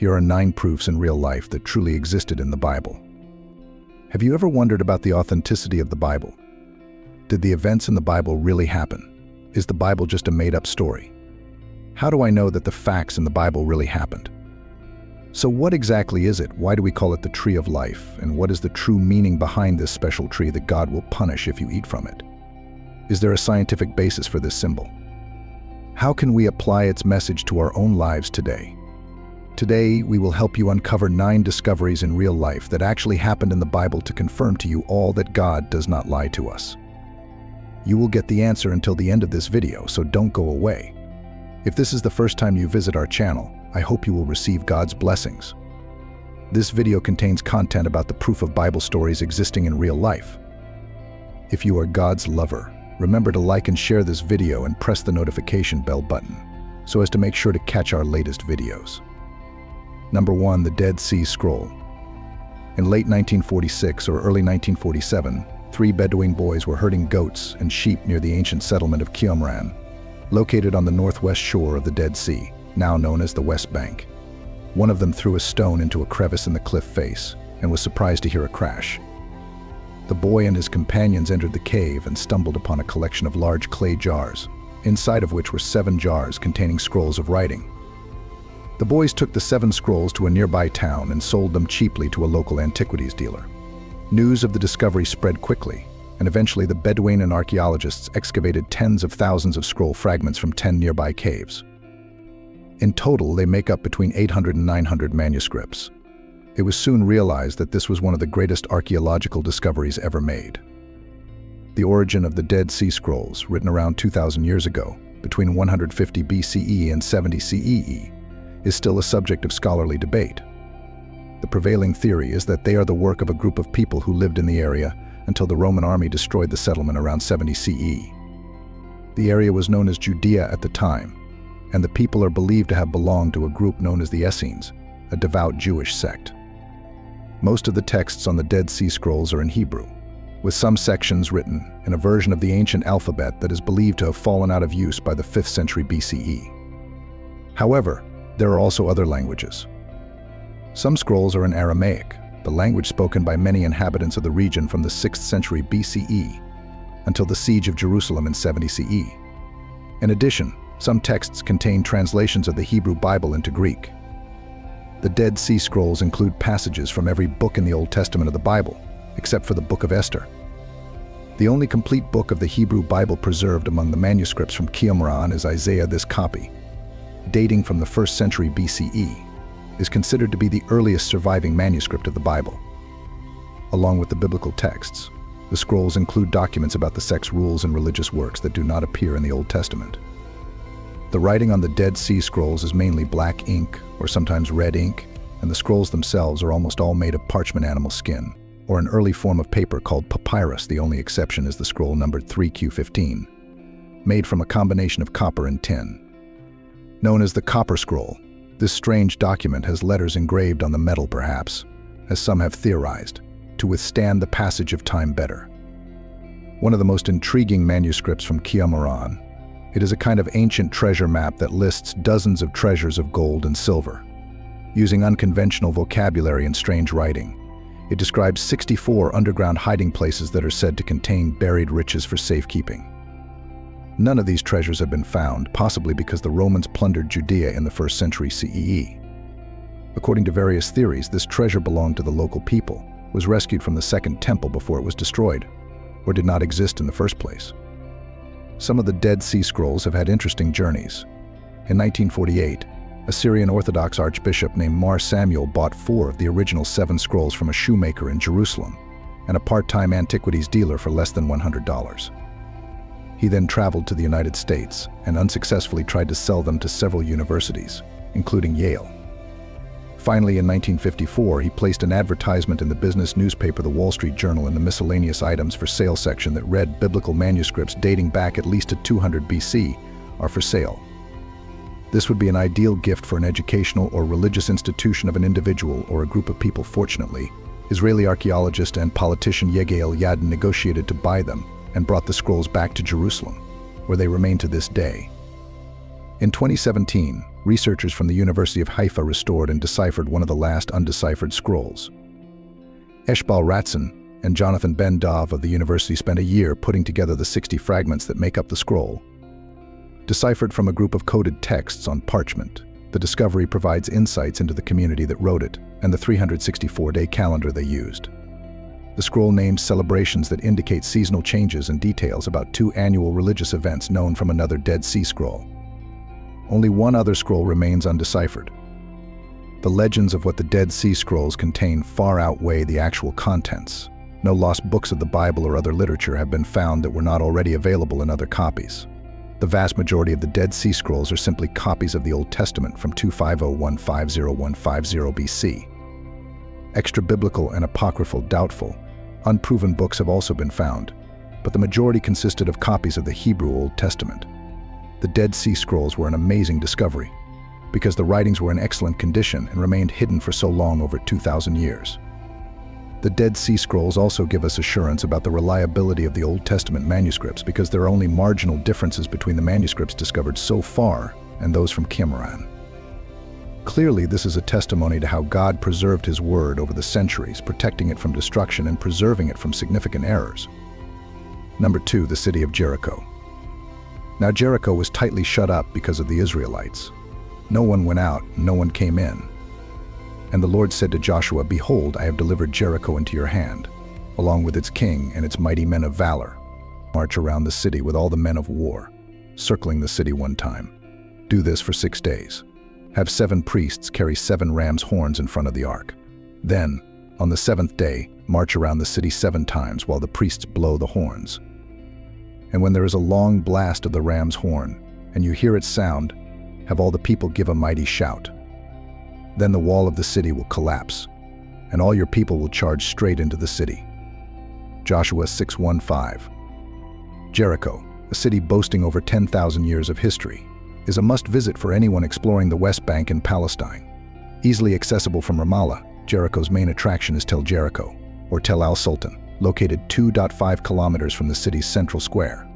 Here are 9 proofs in real life that truly existed in the Bible. Have you ever wondered about the authenticity of the Bible? Did the events in the Bible really happen? Is the Bible just a made-up story? How do I know that the facts in the Bible really happened? So what exactly is it? Why do we call it the tree of life? And what is the true meaning behind this special tree that God will punish if you eat from it? Is there a scientific basis for this symbol? How can we apply its message to our own lives today? Today, we will help you uncover 9 discoveries in real life that actually happened in the Bible to confirm to you all that God does not lie to us. You will get the answer until the end of this video, so don't go away. If this is the first time you visit our channel, I hope you will receive God's blessings. This video contains content about the proof of Bible stories existing in real life. If you are God's lover, remember to like and share this video and press the notification bell button so as to make sure to catch our latest videos. Number 1. The Dead Sea Scroll. In late 1946 or early 1947, 3 Bedouin boys were herding goats and sheep near the ancient settlement of Qumran, located on the northwest shore of the Dead Sea, now known as the West Bank. One of them threw a stone into a crevice in the cliff face and was surprised to hear a crash. The boy and his companions entered the cave and stumbled upon a collection of large clay jars, inside of which were 7 jars containing scrolls of writing. The boys took the 7 scrolls to a nearby town and sold them cheaply to a local antiquities dealer. News of the discovery spread quickly, and eventually the Bedouin and archaeologists excavated tens of thousands of scroll fragments from 10 nearby caves. In total, they make up between 800 and 900 manuscripts. It was soon realized that this was one of the greatest archaeological discoveries ever made. The origin of the Dead Sea Scrolls, written around 2,000 years ago, between 150 BCE and 70 CEE, is still a subject of scholarly debate. The prevailing theory is that they are the work of a group of people who lived in the area until the Roman army destroyed the settlement around 70 CE. The area was known as Judea at the time, and the people are believed to have belonged to a group known as the Essenes, a devout Jewish sect. Most of the texts on the Dead Sea Scrolls are in Hebrew, with some sections written in a version of the ancient alphabet that is believed to have fallen out of use by the 5th century BCE. However, there are also other languages. Some scrolls are in Aramaic, the language spoken by many inhabitants of the region from the 6th century BCE until the siege of Jerusalem in 70 CE. In addition, some texts contain translations of the Hebrew Bible into Greek. The Dead Sea Scrolls include passages from every book in the Old Testament of the Bible, except for the Book of Esther. The only complete book of the Hebrew Bible preserved among the manuscripts from Qumran is Isaiah. This copy, dating from the 1st century BCE, is considered to be the earliest surviving manuscript of the Bible. Along with the biblical texts, the scrolls include documents about the sex rules and religious works that do not appear in the Old Testament. The writing on the Dead Sea Scrolls is mainly black ink or sometimes red ink, and the scrolls themselves are almost all made of parchment animal skin, or an early form of paper called papyrus. The only exception is the scroll numbered 3Q15, made from a combination of copper and tin. Known as the Copper Scroll, this strange document has letters engraved on the metal, perhaps, as some have theorized, to withstand the passage of time better. One of the most intriguing manuscripts from Qumran, it is a kind of ancient treasure map that lists dozens of treasures of gold and silver. Using unconventional vocabulary and strange writing, it describes 64 underground hiding places that are said to contain buried riches for safekeeping. None of these treasures have been found, possibly because the Romans plundered Judea in the 1st century CEE. According to various theories, this treasure belonged to the local people, was rescued from the Second Temple before it was destroyed, or did not exist in the first place. Some of the Dead Sea Scrolls have had interesting journeys. In 1948, a Syrian Orthodox archbishop named Mar Samuel bought 4 of the original 7 scrolls from a shoemaker in Jerusalem and a part-time antiquities dealer for less than $100. He then traveled to the United States and unsuccessfully tried to sell them to several universities, including Yale. Finally, in 1954, he placed an advertisement in the business newspaper The Wall Street Journal in the miscellaneous items for sale section that read, "Biblical manuscripts dating back at least to 200 BC are for sale." This would be an ideal gift for an educational or religious institution of an individual or a group of people. Fortunately, Israeli archaeologist and politician Yigael Yadin negotiated to buy them and brought the scrolls back to Jerusalem, where they remain to this day. In 2017, Researchers from the University of Haifa restored and deciphered one of the last undeciphered scrolls. Eshbal Ratson and Jonathan Ben Dov of the university spent a year putting together the 60 fragments that make up the scroll. Deciphered from a group of coded texts on parchment, the discovery provides insights into the community that wrote it and the 364-day calendar they used. The scroll names celebrations that indicate seasonal changes and details about 2 annual religious events known from another Dead Sea Scroll. Only one other scroll remains undeciphered. The legends of what the Dead Sea Scrolls contain far outweigh the actual contents. No lost books of the Bible or other literature have been found that were not already available in other copies. The vast majority of the Dead Sea Scrolls are simply copies of the Old Testament from 250-150-150 BC. Extra-biblical and apocryphal, doubtful, unproven books have also been found, but the majority consisted of copies of the Hebrew Old Testament. The Dead Sea Scrolls were an amazing discovery, because the writings were in excellent condition and remained hidden for so long, over 2,000 years. The Dead Sea Scrolls also give us assurance about the reliability of the Old Testament manuscripts, because there are only marginal differences between the manuscripts discovered so far and those from Qumran. Clearly, this is a testimony to how God preserved His Word over the centuries, protecting it from destruction and preserving it from significant errors. Number 2, the City of Jericho. Now Jericho was tightly shut up because of the Israelites. No one went out, no one came in. And the Lord said to Joshua, "Behold, I have delivered Jericho into your hand, along with its king and its mighty men of valor. March around the city with all the men of war, circling the city one time. Do this for 6 days. Have 7 priests carry 7 ram's horns in front of the ark. Then, on the 7th day, march around the city 7 times while the priests blow the horns. And when there is a long blast of the ram's horn, and you hear its sound, have all the people give a mighty shout. Then the wall of the city will collapse, and all your people will charge straight into the city." Joshua 6:1-5. Jericho, a city boasting over 10,000 years of history, is a must-visit for anyone exploring the West Bank and Palestine. Easily accessible from Ramallah, Jericho's main attraction is Tel Jericho, or Tel al-Sultan, located 2.5 kilometers from the city's central square.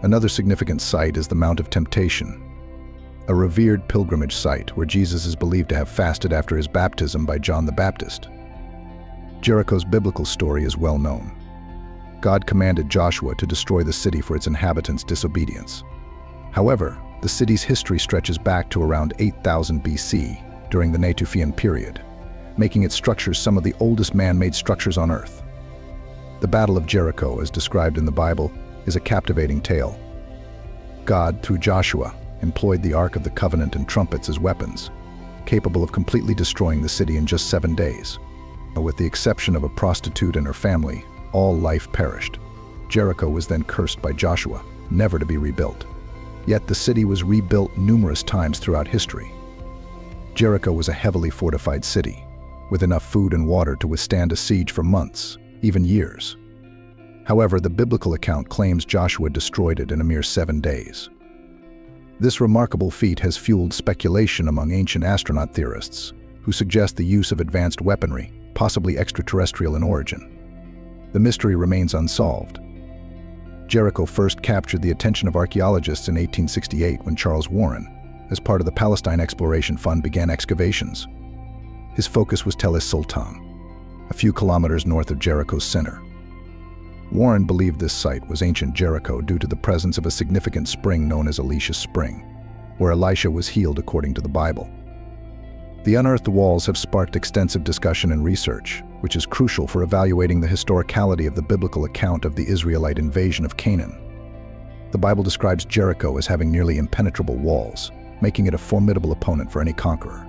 Another significant site is the Mount of Temptation, a revered pilgrimage site where Jesus is believed to have fasted after his baptism by John the Baptist. Jericho's biblical story is well known. God commanded Joshua to destroy the city for its inhabitants' disobedience. However, the city's history stretches back to around 8000 BC, during the Natufian period, making its structures some of the oldest man-made structures on Earth. The Battle of Jericho, as described in the Bible, is a captivating tale. God, through Joshua, employed the Ark of the Covenant and trumpets as weapons, capable of completely destroying the city in just 7 days. With the exception of a prostitute and her family, all life perished. Jericho was then cursed by Joshua, never to be rebuilt. Yet the city was rebuilt numerous times throughout history. Jericho was a heavily fortified city, with enough food and water to withstand a siege for months, even years. However, the biblical account claims Joshua destroyed it in a mere 7 days. This remarkable feat has fueled speculation among ancient astronaut theorists, who suggest the use of advanced weaponry, possibly extraterrestrial in origin. The mystery remains unsolved. Jericho first captured the attention of archaeologists in 1868 when Charles Warren, as part of the Palestine Exploration Fund, began excavations. His focus was Tel Sultan, a few kilometers north of Jericho's center. Warren believed this site was ancient Jericho due to the presence of a significant spring known as Elisha's Spring, where Elisha was healed according to the Bible. The unearthed walls have sparked extensive discussion and research, which is crucial for evaluating the historicality of the biblical account of the Israelite invasion of Canaan. The Bible describes Jericho as having nearly impenetrable walls, making it a formidable opponent for any conqueror.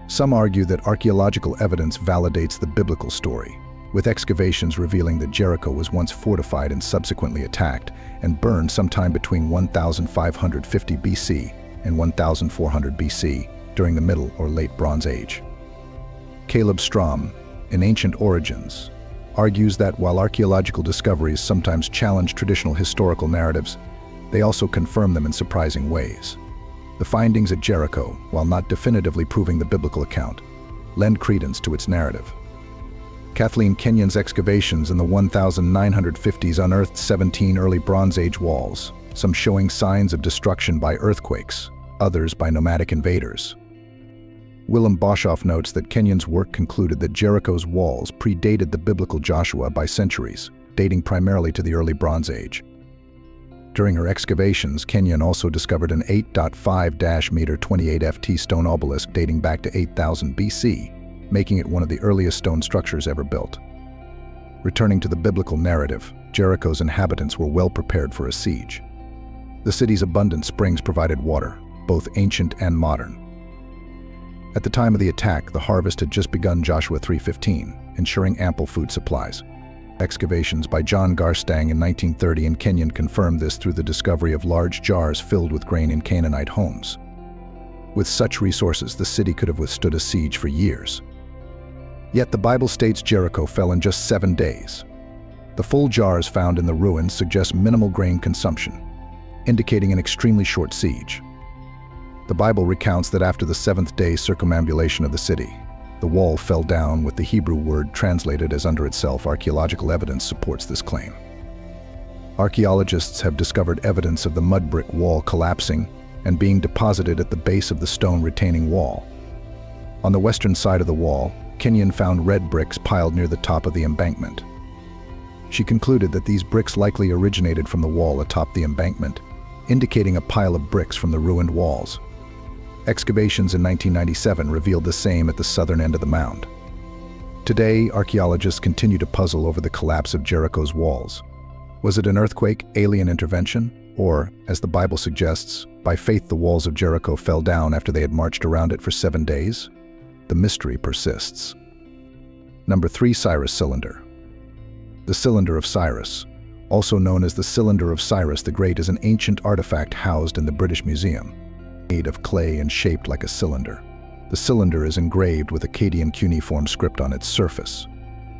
Some argue that archaeological evidence validates the biblical story, with excavations revealing that Jericho was once fortified and subsequently attacked and burned sometime between 1550 BC and 1400 BC during the Middle or Late Bronze Age. Caleb Strom, in Ancient Origins, argues that while archaeological discoveries sometimes challenge traditional historical narratives, they also confirm them in surprising ways. The findings at Jericho, while not definitively proving the biblical account, lend credence to its narrative. Kathleen Kenyon's excavations in the 1950s unearthed 17 early Bronze Age walls, some showing signs of destruction by earthquakes, others by nomadic invaders. Willem Boshoff notes that Kenyon's work concluded that Jericho's walls predated the biblical Joshua by centuries, dating primarily to the early Bronze Age. During her excavations, Kenyon also discovered an 8.5-meter 28 ft stone obelisk dating back to 8000 BC, making it one of the earliest stone structures ever built. Returning to the biblical narrative, Jericho's inhabitants were well prepared for a siege. The city's abundant springs provided water, both ancient and modern. At the time of the attack, the harvest had just begun, Joshua 3:15, ensuring ample food supplies. Excavations by John Garstang in 1930 in Kenyon confirmed this through the discovery of large jars filled with grain in Canaanite homes. With such resources, the city could have withstood a siege for years. Yet the Bible states Jericho fell in just 7 days. The full jars found in the ruins suggest minimal grain consumption, indicating an extremely short siege. The Bible recounts that after the 7th day circumambulation of the city, the wall fell down, with the Hebrew word translated as under itself. Archaeological evidence supports this claim. Archaeologists have discovered evidence of the mud brick wall collapsing and being deposited at the base of the stone retaining wall. On the western side of the wall, Kenyon found red bricks piled near the top of the embankment. She concluded that these bricks likely originated from the wall atop the embankment, indicating a pile of bricks from the ruined walls. Excavations in 1997 revealed the same at the southern end of the mound. Today, archaeologists continue to puzzle over the collapse of Jericho's walls. Was it an earthquake, alien intervention, or, as the Bible suggests, by faith the walls of Jericho fell down after they had marched around it for 7 days? The mystery persists. Number 3. Cyrus Cylinder. The Cylinder of Cyrus, also known as the Cylinder of Cyrus the Great, is an ancient artifact housed in the British Museum. Made of clay and shaped like a cylinder. The cylinder is engraved with Akkadian cuneiform script on its surface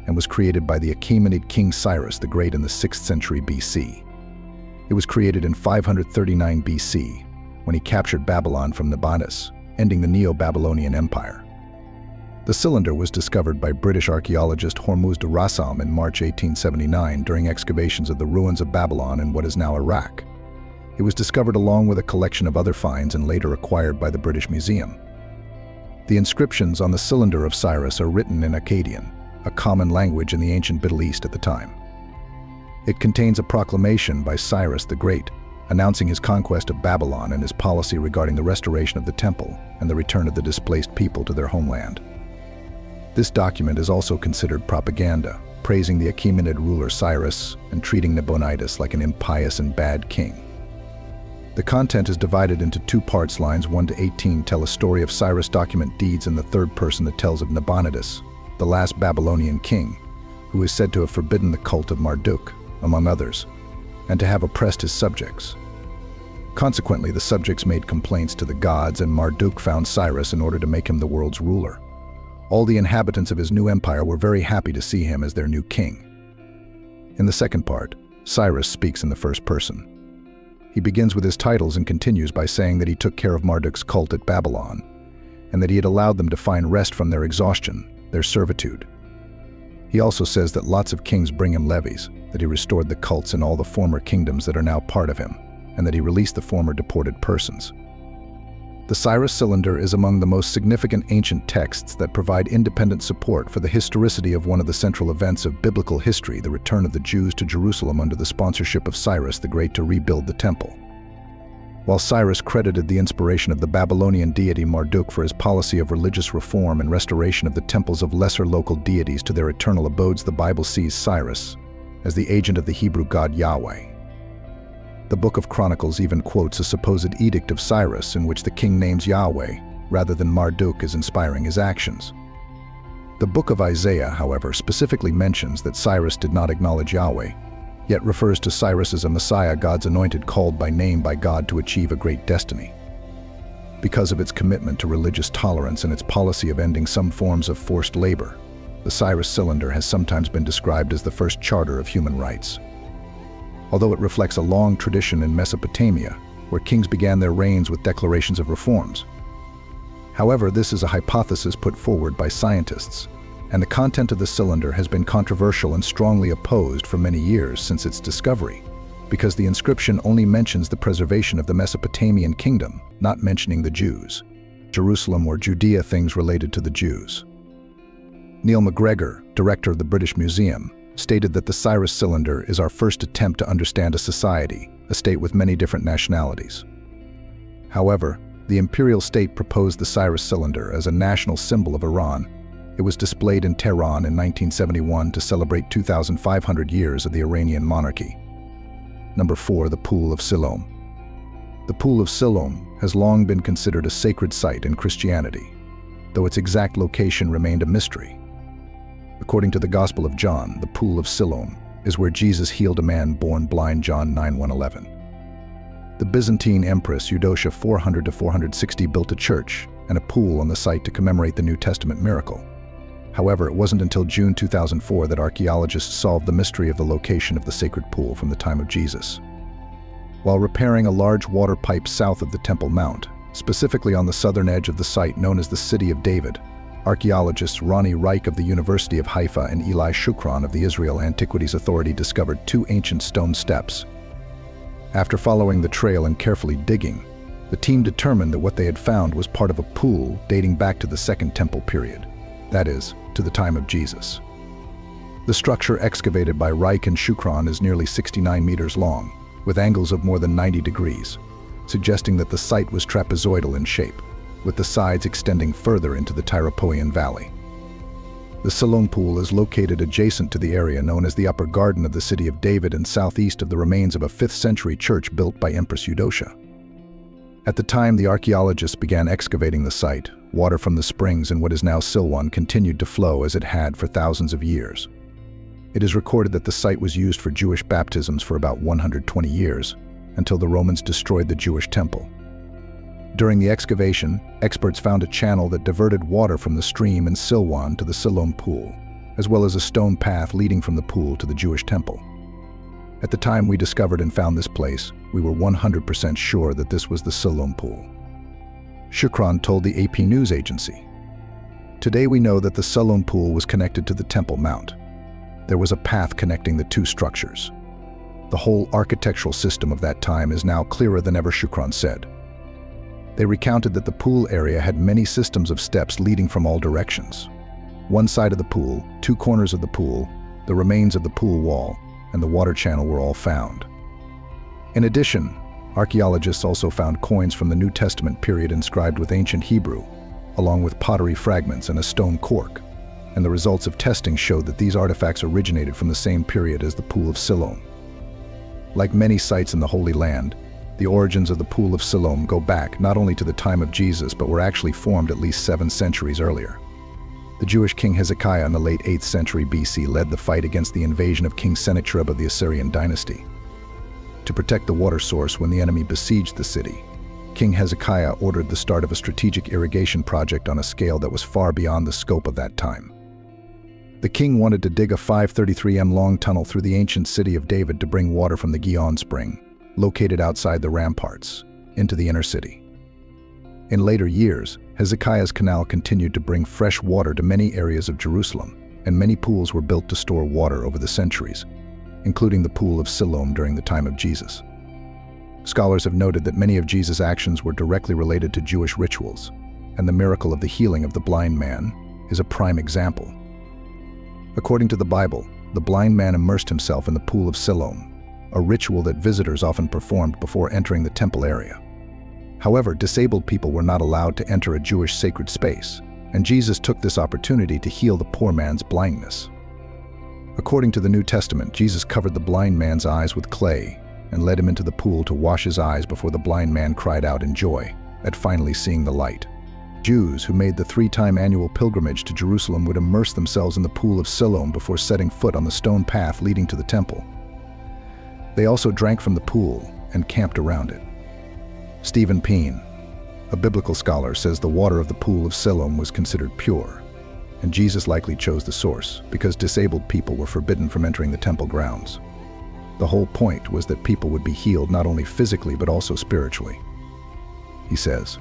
and was created by the Achaemenid king Cyrus the Great in the 6th century BC. It was created in 539 BC when he captured Babylon from Nabonidus, ending the Neo-Babylonian Empire. The cylinder was discovered by British archaeologist Hormuz de Rassam in March 1879 during excavations of the ruins of Babylon in what is now Iraq. It was discovered along with a collection of other finds and later acquired by the British Museum. The inscriptions on the Cylinder of Cyrus are written in Akkadian, a common language in the ancient Middle East at the time. It contains a proclamation by Cyrus the Great, announcing his conquest of Babylon and his policy regarding the restoration of the temple and the return of the displaced people to their homeland. This document is also considered propaganda, praising the Achaemenid ruler Cyrus and treating Nabonidus like an impious and bad king. The content is divided into 2 parts. Lines 1 to 18 tell a story of Cyrus' document deeds in the third person that tells of Nabonidus, the last Babylonian king, who is said to have forbidden the cult of Marduk, among others, and to have oppressed his subjects. Consequently, the subjects made complaints to the gods, and Marduk found Cyrus in order to make him the world's ruler. All the inhabitants of his new empire were very happy to see him as their new king. In the second part, Cyrus speaks in the first person. He begins with his titles and continues by saying that he took care of Marduk's cult at Babylon, and that he had allowed them to find rest from their exhaustion, their servitude. He also says that lots of kings bring him levies, that he restored the cults in all the former kingdoms that are now part of him, and that he released the former deported persons. The Cyrus Cylinder is among the most significant ancient texts that provide independent support for the historicity of one of the central events of biblical history, the return of the Jews to Jerusalem under the sponsorship of Cyrus the Great to rebuild the temple. While Cyrus credited the inspiration of the Babylonian deity Marduk for his policy of religious reform and restoration of the temples of lesser local deities to their eternal abodes, the Bible sees Cyrus as the agent of the Hebrew god Yahweh. The Book of Chronicles even quotes a supposed edict of Cyrus in which the king names Yahweh rather than Marduk as inspiring his actions. The Book of Isaiah, however, specifically mentions that Cyrus did not acknowledge Yahweh, yet refers to Cyrus as a Messiah, God's anointed, called by name by God to achieve a great destiny. Because of its commitment to religious tolerance and its policy of ending some forms of forced labor, the Cyrus Cylinder has sometimes been described as the first charter of human rights. Although it reflects a long tradition in Mesopotamia, where kings began their reigns with declarations of reforms. However, this is a hypothesis put forward by scientists, and the content of the cylinder has been controversial and strongly opposed for many years since its discovery, because the inscription only mentions the preservation of the Mesopotamian kingdom, not mentioning the Jews. Jerusalem or Judea, things related to the Jews. Neil MacGregor, director of the British Museum, stated that the Cyrus Cylinder is our first attempt to understand a society, a state with many different nationalities. However, the imperial state proposed the Cyrus Cylinder as a national symbol of Iran. It was displayed in Tehran in 1971 to celebrate 2,500 years of the Iranian monarchy. Number 4. The Pool of Siloam. The Pool of Siloam has long been considered a sacred site in Christianity, though its exact location remained a mystery. According to the Gospel of John, the Pool of Siloam is where Jesus healed a man born blind, John 9:1-11. The Byzantine Empress Eudocia 400–460 built a church and a pool on the site to commemorate the New Testament miracle. However, it wasn't until June 2004 that archaeologists solved the mystery of the location of the sacred pool from the time of Jesus. While repairing a large water pipe south of the Temple Mount, specifically on the southern edge of the site known as the City of David, archaeologists Ronnie Reich of the University of Haifa and Eli Shukran of the Israel Antiquities Authority discovered 2 ancient stone steps. After following the trail and carefully digging, the team determined that what they had found was part of a pool dating back to the Second Temple period, that is, to the time of Jesus. The structure excavated by Reich and Shukran is nearly 69 meters long, with angles of more than 90 degrees, suggesting that the site was trapezoidal in shape, with the sides extending further into the Tyropoeon Valley. The Siloam Pool is located adjacent to the area known as the Upper Garden of the City of David and southeast of the remains of a 5th-century church built by Empress Eudocia. At the time the archaeologists began excavating the site, water from the springs in what is now Silwan continued to flow as it had for thousands of years. It is recorded that the site was used for Jewish baptisms for about 120 years, until the Romans destroyed the Jewish temple. During the excavation, experts found a channel that diverted water from the stream in Silwan to the Siloam Pool, as well as a stone path leading from the pool to the Jewish temple. At the time we discovered and found this place, we were 100% sure that this was the Siloam Pool. Shukran told the AP News Agency. Today we know that the Siloam Pool was connected to the Temple Mount. There was a path connecting the 2 structures. The whole architectural system of that time is now clearer than ever, Shukran said. They recounted that the pool area had many systems of steps leading from all directions. One side of the pool, 2 corners of the pool, the remains of the pool wall, and the water channel were all found. In addition, archaeologists also found coins from the New Testament period inscribed with ancient Hebrew, along with pottery fragments and a stone cork, and the results of testing showed that these artifacts originated from the same period as the Pool of Siloam. Like many sites in the Holy Land, the origins of the Pool of Siloam go back not only to the time of Jesus but were actually formed at least 7 centuries earlier. The Jewish king Hezekiah in the late 8th century BC led the fight against the invasion of King Sennacherib of the Assyrian dynasty. To protect the water source when the enemy besieged the city, King Hezekiah ordered the start of a strategic irrigation project on a scale that was far beyond the scope of that time. The king wanted to dig a 533 long tunnel through the ancient City of David to bring water from the Gihon spring, located outside the ramparts, into the inner city. In later years, Hezekiah's canal continued to bring fresh water to many areas of Jerusalem, and many pools were built to store water over the centuries, including the Pool of Siloam during the time of Jesus. Scholars have noted that many of Jesus' actions were directly related to Jewish rituals, and the miracle of the healing of the blind man is a prime example. According to the Bible, the blind man immersed himself in the Pool of Siloam, a ritual that visitors often performed before entering the temple area. However, disabled people were not allowed to enter a Jewish sacred space, and Jesus took this opportunity to heal the poor man's blindness. According to the New Testament, Jesus covered the blind man's eyes with clay and led him into the pool to wash his eyes before the blind man cried out in joy at finally seeing the light. Jews who made the 3-time annual pilgrimage to Jerusalem would immerse themselves in the Pool of Siloam before setting foot on the stone path leading to the temple. They also drank from the pool and camped around it. Stephen Peen, a biblical scholar, says the water of the Pool of Siloam was considered pure, and Jesus likely chose the source because disabled people were forbidden from entering the temple grounds. The whole point was that people would be healed not only physically but also spiritually. He says,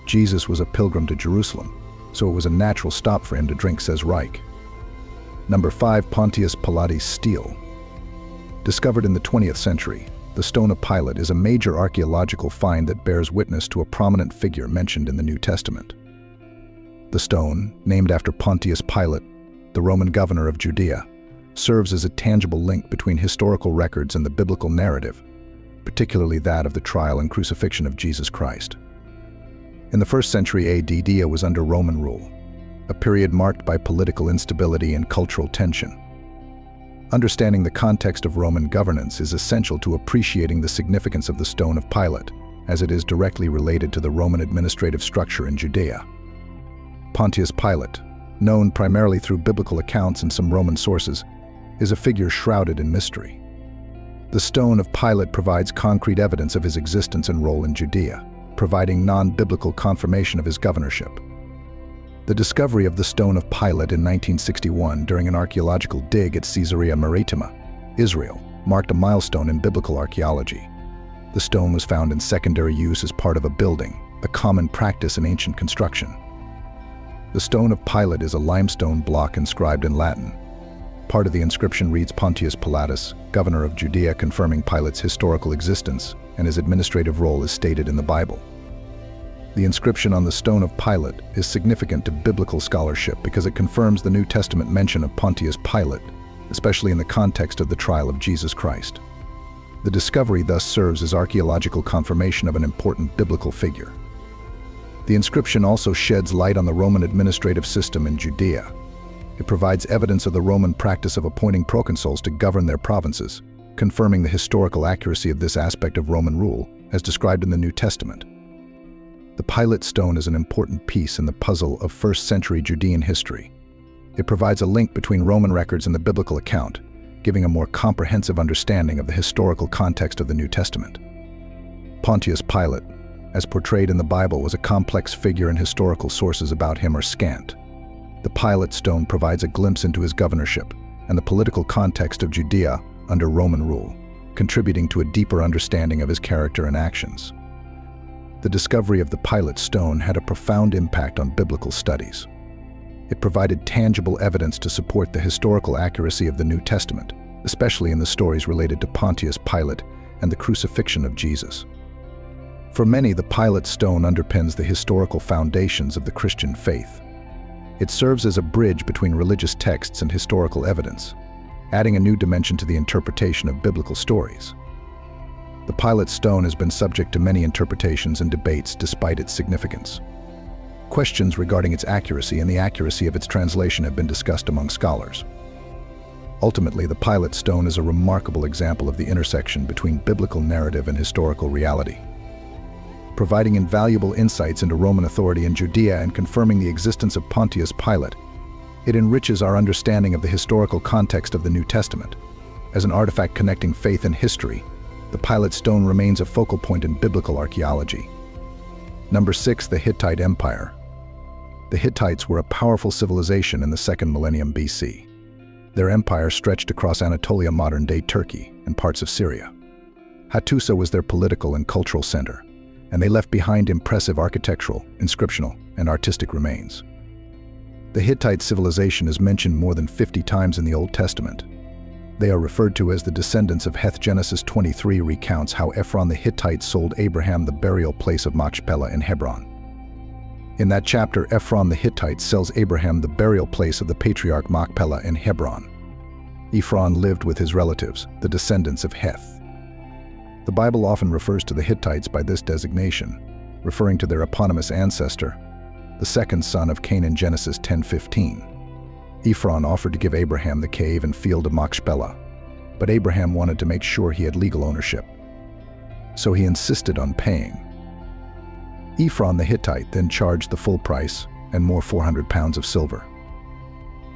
Jesus was a pilgrim to Jerusalem, so it was a natural stop for him to drink, says Reich. Number 5. Pontius Pilate's stele. Discovered in the 20th century, the Stone of Pilate is a major archaeological find that bears witness to a prominent figure mentioned in the New Testament. The stone, named after Pontius Pilate, the Roman governor of Judea, serves as a tangible link between historical records and the biblical narrative, particularly that of the trial and crucifixion of Jesus Christ. In the 1st century AD, Judea was under Roman rule, a period marked by political instability and cultural tension. Understanding the context of Roman governance is essential to appreciating the significance of the Stone of Pilate, as it is directly related to the Roman administrative structure in Judea. Pontius Pilate, known primarily through biblical accounts and some Roman sources, is a figure shrouded in mystery. The Stone of Pilate provides concrete evidence of his existence and role in Judea, providing non-biblical confirmation of his governorship. The discovery of the Stone of Pilate in 1961 during an archaeological dig at Caesarea Maritima, Israel, marked a milestone in biblical archaeology. The stone was found in secondary use as part of a building, a common practice in ancient construction. The Stone of Pilate is a limestone block inscribed in Latin. Part of the inscription reads Pontius Pilatus, governor of Judea, confirming Pilate's historical existence and his administrative role as stated in the Bible. The inscription on the Stone of Pilate is significant to biblical scholarship because it confirms the New Testament mention of Pontius Pilate, especially in the context of the trial of Jesus Christ. The discovery thus serves as archaeological confirmation of an important biblical figure. The inscription also sheds light on the Roman administrative system in Judea. It provides evidence of the Roman practice of appointing proconsuls to govern their provinces, confirming the historical accuracy of this aspect of Roman rule, as described in the New Testament. The Pilate stone is an important piece in the puzzle of 1st century Judean history. It provides a link between Roman records and the biblical account, giving a more comprehensive understanding of the historical context of the New Testament. Pontius Pilate, as portrayed in the Bible, was a complex figure, and historical sources about him are scant. The Pilate stone provides a glimpse into his governorship and the political context of Judea under Roman rule, contributing to a deeper understanding of his character and actions. The discovery of the Pilate stone had a profound impact on biblical studies. It provided tangible evidence to support the historical accuracy of the New Testament, especially in the stories related to Pontius Pilate and the crucifixion of Jesus. For many, the Pilate stone underpins the historical foundations of the Christian faith. It serves as a bridge between religious texts and historical evidence, adding a new dimension to the interpretation of biblical stories. The Pilate stone has been subject to many interpretations and debates despite its significance. Questions regarding its accuracy and the accuracy of its translation have been discussed among scholars. Ultimately, the Pilate stone is a remarkable example of the intersection between biblical narrative and historical reality. Providing invaluable insights into Roman authority in Judea and confirming the existence of Pontius Pilate, it enriches our understanding of the historical context of the New Testament. As an artifact connecting faith and history, the Pilate stone remains a focal point in biblical archaeology. Number 6. The Hittite Empire. The Hittites were a powerful civilization in the 2nd millennium BC. Their empire stretched across Anatolia, modern-day Turkey, and parts of Syria. Hattusa was their political and cultural center, and they left behind impressive architectural, inscriptional, and artistic remains. The Hittite civilization is mentioned more than 50 times in the Old Testament. They are referred to as the descendants of Heth. Genesis 23 recounts how Ephron the Hittite sold Abraham the burial place of Machpelah in Hebron. In that chapter, Ephron the Hittite sells Abraham the burial place of the patriarch Machpelah in Hebron. Ephron lived with his relatives, the descendants of Heth. The Bible often refers to the Hittites by this designation, referring to their eponymous ancestor, the second son of Canaan. Genesis 10:15. Ephron offered to give Abraham the cave and field of Machpelah, but Abraham wanted to make sure he had legal ownership, so he insisted on paying. Ephron the Hittite then charged the full price and more 400 pounds of silver.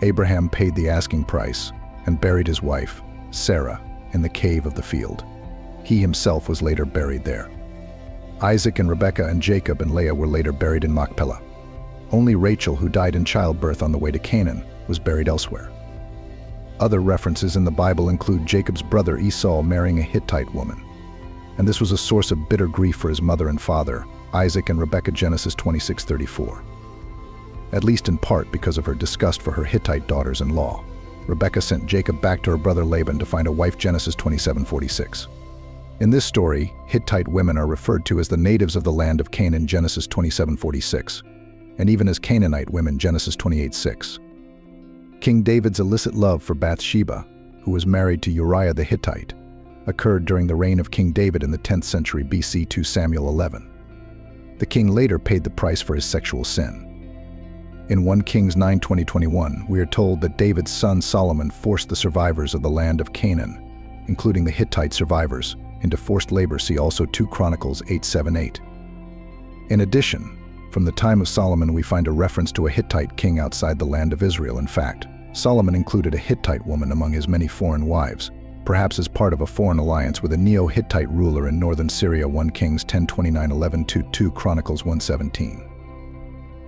Abraham paid the asking price and buried his wife, Sarah, in the cave of the field. He himself was later buried there. Isaac and Rebekah and Jacob and Leah were later buried in Machpelah. Only Rachel, who died in childbirth on the way to Canaan, was buried elsewhere. Other references in the Bible include Jacob's brother Esau marrying a Hittite woman, and this was a source of bitter grief for his mother and father, Isaac and Rebekah. Genesis 26:34. At least in part because of her disgust for her Hittite daughters-in-law, Rebekah sent Jacob back to her brother Laban to find a wife. Genesis 27:46. In this story, Hittite women are referred to as the natives of the land of Canaan, Genesis 27:46, and even as Canaanite women, Genesis 28:6. King David's illicit love for Bathsheba, who was married to Uriah the Hittite, occurred during the reign of King David in the 10th century BC, 2 Samuel 11. The king later paid the price for his sexual sin. In 1 Kings 9:20-21, we are told that David's son Solomon forced the survivors of the land of Canaan, including the Hittite survivors, into forced labor. See also 2 Chronicles 8:7-8. In addition, from the time of Solomon we find a reference to a Hittite king outside the land of Israel. In fact, Solomon included a Hittite woman among his many foreign wives, perhaps as part of a foreign alliance with a Neo-Hittite ruler in northern Syria. 1 Kings 10:29-11-2 Chronicles 1:17.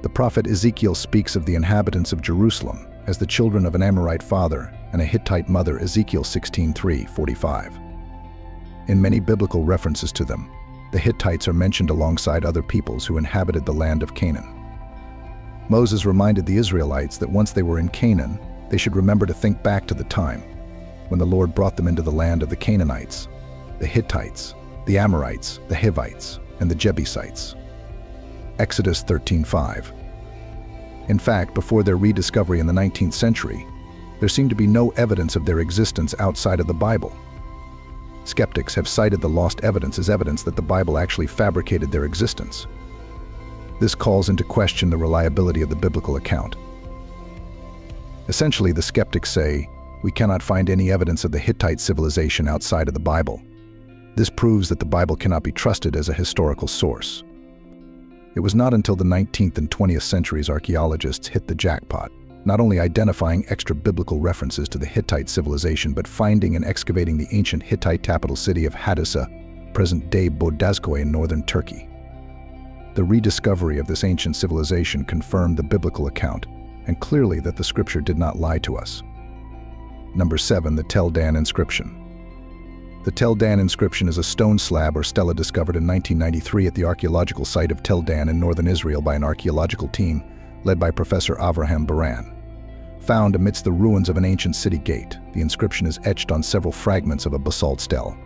The prophet Ezekiel speaks of the inhabitants of Jerusalem as the children of an Amorite father and a Hittite mother. Ezekiel 16:3-45. In many biblical references to them, the Hittites are mentioned alongside other peoples who inhabited the land of Canaan. Moses reminded the Israelites that once they were in Canaan, they should remember to think back to the time when the Lord brought them into the land of the Canaanites, the Hittites, the Amorites, the Hivites, and the Jebusites. Exodus 13:5. In fact, before their rediscovery in the 19th century, there seemed to be no evidence of their existence outside of the Bible. Skeptics have cited the lost evidence as evidence that the Bible actually fabricated their existence. This calls into question the reliability of the biblical account. Essentially, the skeptics say, we cannot find any evidence of the Hittite civilization outside of the Bible. This proves that the Bible cannot be trusted as a historical source. It was not until the 19th and 20th centuries archaeologists hit the jackpot, not only identifying extra-biblical references to the Hittite civilization, but finding and excavating the ancient Hittite capital city of Hadassa, present-day Bodazkoe in northern Turkey. The rediscovery of this ancient civilization confirmed the biblical account, and clearly that the scripture did not lie to us. Number 7. The Tel Dan Inscription. The Tel Dan Inscription is a stone slab or stela discovered in 1993 at the archaeological site of Tel Dan in northern Israel by an archaeological team led by Professor Avraham Baran. Found amidst the ruins of an ancient city gate, the inscription is etched on several fragments of a basalt stele.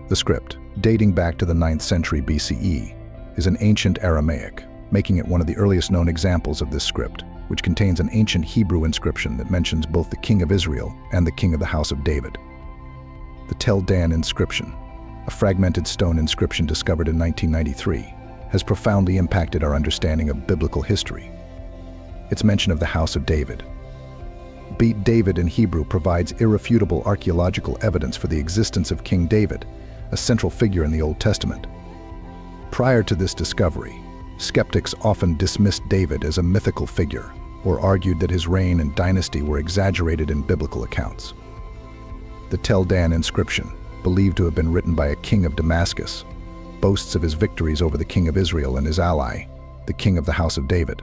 The script, dating back to the 9th century BCE, is an ancient Aramaic, making it one of the earliest known examples of this script, which contains an ancient Hebrew inscription that mentions both the king of Israel and the king of the house of David. The Tel Dan Inscription, a fragmented stone inscription discovered in 1993, has profoundly impacted our understanding of biblical history. Its mention of the house of David. Beat David in Hebrew provides irrefutable archaeological evidence for the existence of King David, a central figure in the Old Testament. Prior to this discovery, skeptics often dismissed David as a mythical figure or argued that his reign and dynasty were exaggerated in biblical accounts. The Tel Dan Inscription, believed to have been written by a king of Damascus, boasts of his victories over the king of Israel and his ally, the king of the house of David.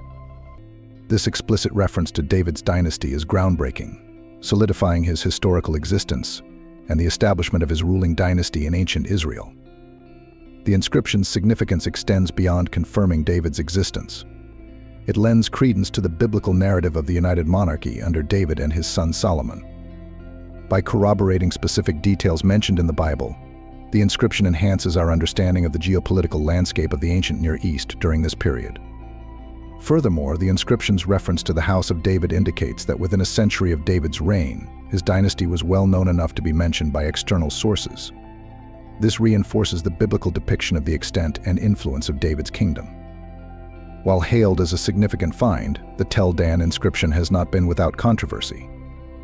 This explicit reference to David's dynasty is groundbreaking, solidifying his historical existence and the establishment of his ruling dynasty in ancient Israel. The inscription's significance extends beyond confirming David's existence. It lends credence to the biblical narrative of the united monarchy under David and his son Solomon. By corroborating specific details mentioned in the Bible, the inscription enhances our understanding of the geopolitical landscape of the ancient Near East during this period. Furthermore, the inscription's reference to the house of David indicates that within a century of David's reign, his dynasty was well known enough to be mentioned by external sources. This reinforces the biblical depiction of the extent and influence of David's kingdom. While hailed as a significant find, the Tel Dan inscription has not been without controversy.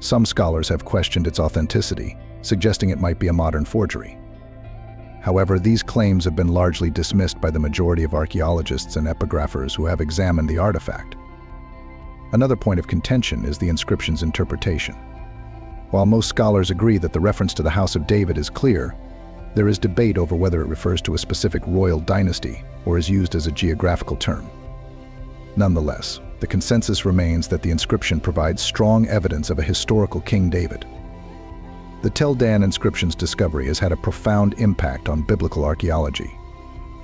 Some scholars have questioned its authenticity, suggesting it might be a modern forgery. However, these claims have been largely dismissed by the majority of archaeologists and epigraphers who have examined the artifact. Another point of contention is the inscription's interpretation. While most scholars agree that the reference to the House of David is clear, there is debate over whether it refers to a specific royal dynasty or is used as a geographical term. Nonetheless, the consensus remains that the inscription provides strong evidence of a historical King David. The Tel Dan inscription's discovery has had a profound impact on biblical archaeology.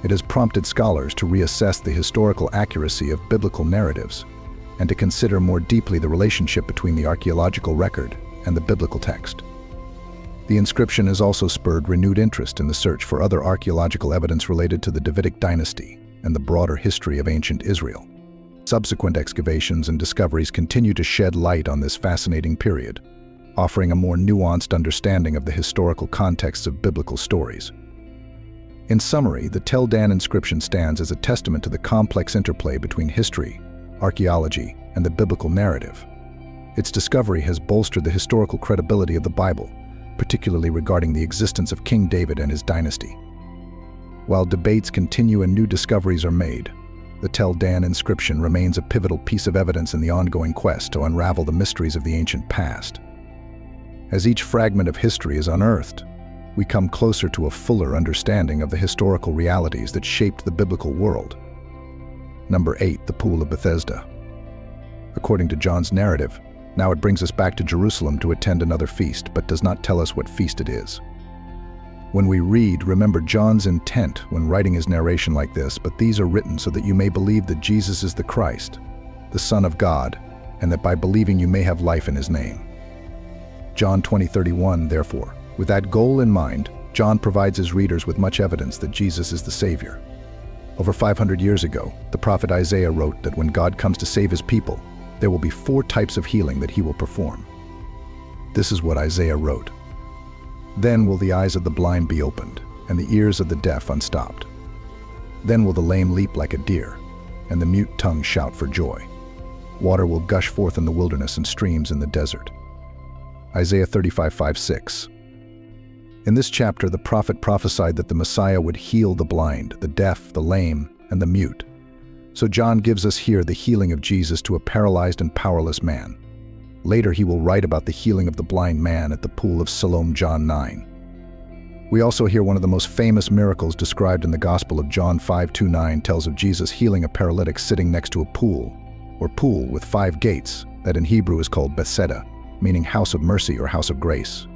It has prompted scholars to reassess the historical accuracy of biblical narratives and to consider more deeply the relationship between the archaeological record and the biblical text. The inscription has also spurred renewed interest in the search for other archaeological evidence related to the Davidic dynasty and the broader history of ancient Israel. Subsequent excavations and discoveries continue to shed light on this fascinating period, offering a more nuanced understanding of the historical contexts of biblical stories. In summary, the Tel Dan inscription stands as a testament to the complex interplay between history, archaeology, and the biblical narrative. Its discovery has bolstered the historical credibility of the Bible, particularly regarding the existence of King David and his dynasty. While debates continue and new discoveries are made, the Tel Dan inscription remains a pivotal piece of evidence in the ongoing quest to unravel the mysteries of the ancient past. As each fragment of history is unearthed, we come closer to a fuller understanding of the historical realities that shaped the biblical world. Number 8, the Pool of Bethesda. According to John's narrative, now it brings us back to Jerusalem to attend another feast, but does not tell us what feast it is. When we read, remember John's intent when writing his narration like this, but these are written so that you may believe that Jesus is the Christ, the Son of God, and that by believing you may have life in his name. John 20:31, therefore, with that goal in mind, John provides his readers with much evidence that Jesus is the Savior. Over 500 years ago, the prophet Isaiah wrote that when God comes to save his people, there will be 4 types of healing that he will perform. This is what Isaiah wrote. Then will the eyes of the blind be opened, and the ears of the deaf unstopped. Then will the lame leap like a deer, and the mute tongue shout for joy. Water will gush forth in the wilderness and streams in the desert. Isaiah 35:5-6. In this chapter, the prophet prophesied that the Messiah would heal the blind, the deaf, the lame, and the mute. So John gives us here the healing of Jesus to a paralyzed and powerless man. Later, he will write about the healing of the blind man at the Pool of Siloam, John 9. We also hear one of the most famous miracles described in the Gospel of John 5:29 tells of Jesus healing a paralytic sitting next to a pool, or pool with 5 gates, that in Hebrew is called Bethesda, meaning house of mercy or house of grace.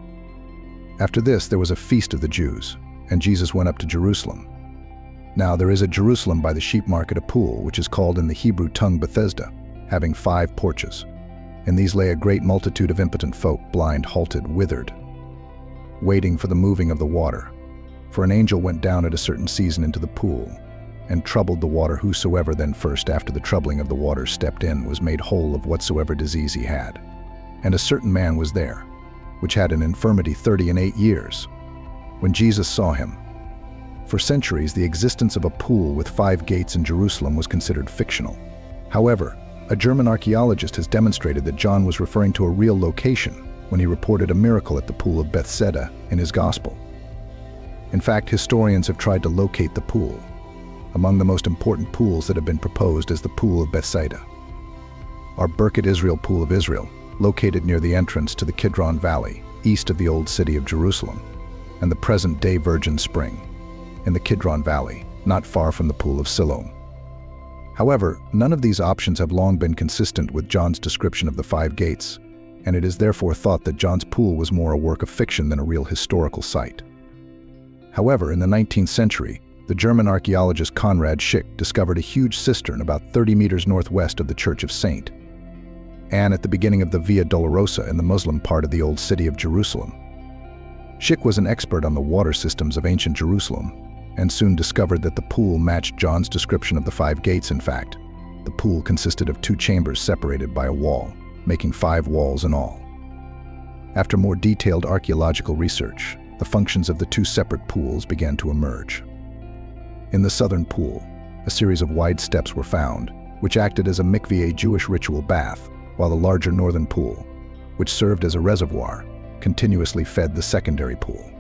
After this, there was a feast of the Jews, and Jesus went up to Jerusalem. Now there is at Jerusalem by the sheep market a pool, which is called in the Hebrew tongue Bethesda, having 5 porches. In these lay a great multitude of impotent folk, blind, halted, withered, waiting for the moving of the water. For an angel went down at a certain season into the pool, and troubled the water. Whosoever then first after the troubling of the water stepped in was made whole of whatsoever disease he had. And a certain man was there, which had an infirmity 38 years. When Jesus saw him, for centuries the existence of a pool with 5 gates in Jerusalem was considered fictional. However, a German archaeologist has demonstrated that John was referring to a real location when he reported a miracle at the Pool of Bethesda in his Gospel. In fact, historians have tried to locate the pool. Among the most important pools that have been proposed is the Pool of Bethesda. Our Birkat Israel Pool of Israel, located near the entrance to the Kidron Valley, east of the old city of Jerusalem, and the present-day Virgin Spring, in the Kidron Valley, not far from the Pool of Siloam. However, none of these options have long been consistent with John's description of the 5 gates, and it is therefore thought that John's pool was more a work of fiction than a real historical site. However, in the 19th century, the German archaeologist Konrad Schick discovered a huge cistern about 30 meters northwest of the Church of St. Anne at the beginning of the Via Dolorosa in the Muslim part of the old city of Jerusalem. Schick was an expert on the water systems of ancient Jerusalem, and soon discovered that the pool matched John's description of the 5 gates. In fact, the pool consisted of 2 chambers separated by a wall, making 5 walls in all. After more detailed archaeological research, the functions of the 2 separate pools began to emerge. In the southern pool, a series of wide steps were found, which acted as a mikveh, a Jewish ritual bath, while the larger northern pool, which served as a reservoir, continuously fed the secondary pool.